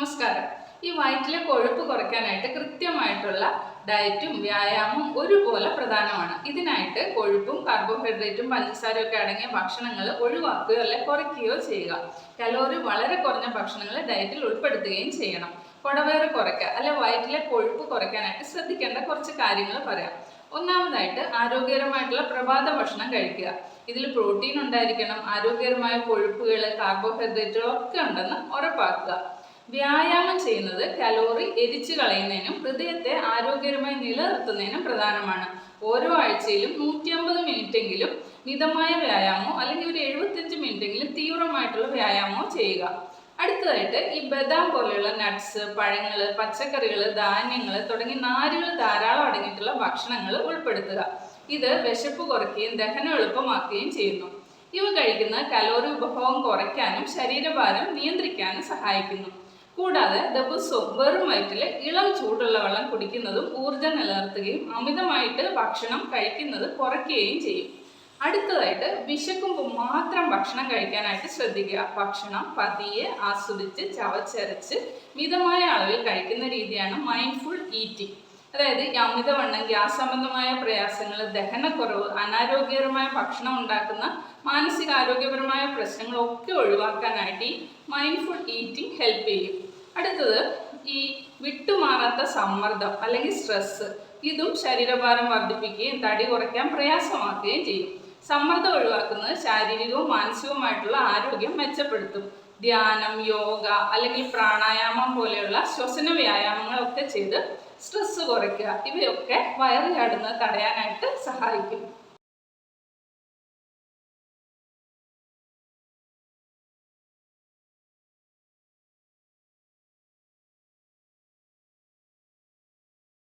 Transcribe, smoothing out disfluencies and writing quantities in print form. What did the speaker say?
നമസ്കാരം. ഈ വയറ്റിലെ കൊഴുപ്പ് കുറയ്ക്കാനായിട്ട് കൃത്യമായിട്ടുള്ള ഡയറ്റും വ്യായാമവും ഒരുപോലെ പ്രധാനമാണ്. ഇതിനായിട്ട് കൊഴുപ്പും കാർബോഹൈഡ്രേറ്റും പഞ്ചസാരയും ഒക്കെ അടങ്ങിയ ഭക്ഷണങ്ങൾ ഒഴിവാക്കുകയോ അല്ലെങ്കിൽ കുറയ്ക്കുകയോ ചെയ്യുക. കലോറി വളരെ കുറഞ്ഞ ഭക്ഷണങ്ങൾ ഡയറ്റിൽ ഉൾപ്പെടുത്തുകയും ചെയ്യണം. കുടവയറ് കുറയ്ക്കുക അല്ലെ വയറ്റിലെ കൊഴുപ്പ് കുറയ്ക്കാനായിട്ട് ശ്രദ്ധിക്കേണ്ട കുറച്ച് കാര്യങ്ങൾ പറയാം. ഒന്നാമതായിട്ട് ആരോഗ്യകരമായിട്ടുള്ള പ്രഭാത ഭക്ഷണം കഴിക്കുക. ഇതിൽ പ്രോട്ടീൻ ഉണ്ടായിരിക്കണം, ആരോഗ്യകരമായ കൊഴുപ്പുകൾ, കാർബോഹൈഡ്രേറ്റുകൾ ഒക്കെ ഉണ്ടെന്ന് ഉറപ്പാക്കുക. വ്യായാമം ചെയ്യുന്നത് കലോറി എരിച്ചു കളയുന്നതിനും ഹൃദയത്തെ ആരോഗ്യകരമായി നിലനിർത്തുന്നതിനും പ്രധാനമാണ്. ഓരോ ആഴ്ചയിലും 150 മിനിറ്റെങ്കിലും മിതമായ വ്യായാമമോ അല്ലെങ്കിൽ ഒരു 75 മിനിറ്റെങ്കിലും തീവ്രമായിട്ടുള്ള വ്യായാമമോ ചെയ്യുക. അടുത്തതായിട്ട് ഈ ബദാം പോലെയുള്ള നട്ട്സ്, പഴങ്ങൾ, പച്ചക്കറികൾ, ധാന്യങ്ങൾ തുടങ്ങി നാരുകൾ ധാരാളം അടങ്ങിയിട്ടുള്ള ഭക്ഷണങ്ങൾ ഉൾപ്പെടുത്തുക. ഇത് വിശപ്പ് കുറയ്ക്കുകയും ദഹനം എളുപ്പമാക്കുകയും ചെയ്യുന്നു. ഇവ കഴിക്കുന്ന കലോറി ഉപഭോഗം കുറയ്ക്കാനും ശരീരഭാരം നിയന്ത്രിക്കാനും സഹായിക്കുന്നു. കൂടാതെ ദിവസവും വെറും വയറ്റിൽ ഇളം ചൂടുള്ള വെള്ളം കുടിക്കുന്നതും ഊർജ്ജം നിലനിർത്തുകയും അമിതമായിട്ട് ഭക്ഷണം കഴിക്കുന്നത് കുറയ്ക്കുകയും ചെയ്യും. അടുത്തതായിട്ട് വിശക്കുമ്പോൾ മാത്രം ഭക്ഷണം കഴിക്കാനായിട്ട് ശ്രദ്ധിക്കുക. ഭക്ഷണം പതിയെ ആസ്വദിച്ച് ചവച്ചരച്ച് മിതമായ അളവിൽ കഴിക്കുന്ന രീതിയാണ് മൈൻഡ്ഫുൾ ഈറ്റിംഗ്. അതായത് അമിതവണ്ണം, ഗ്യാസ് സംബന്ധമായ പ്രയാസങ്ങൾ, ദഹനക്കുറവ്, അനാരോഗ്യകരമായ ഭക്ഷണം ഉണ്ടാക്കുന്ന മാനസികാരോഗ്യപരമായ പ്രശ്നങ്ങളൊക്കെ ഒഴിവാക്കാനായിട്ട് ഈ മൈൻഡ്ഫുൾ ഈറ്റിംഗ് ഹെൽപ്പ് ചെയ്യും. അടുത്തത് ഈ വിട്ടുമാറാത്ത സമ്മർദ്ദം അല്ലെങ്കിൽ സ്ട്രെസ്. ഇതും ശരീരഭാരം വർദ്ധിപ്പിക്കുകയും തടി കുറയ്ക്കാൻ പ്രയാസമാക്കുകയും ചെയ്യും. സമ്മർദ്ദം ഒഴിവാക്കുന്നത് ശാരീരികവും മാനസികവുമായിട്ടുള്ള ആരോഗ്യം മെച്ചപ്പെടുത്തും. ധ്യാനം, യോഗ അല്ലെങ്കിൽ പ്രാണായാമം പോലെയുള്ള ശ്വസന വ്യായാമങ്ങളൊക്കെ ചെയ്ത് സ്ട്രെസ് കുറയ്ക്കുക. ഇവയൊക്കെ വയറ് ചാടുന്നത് തടയാനായിട്ട് സഹായിക്കും.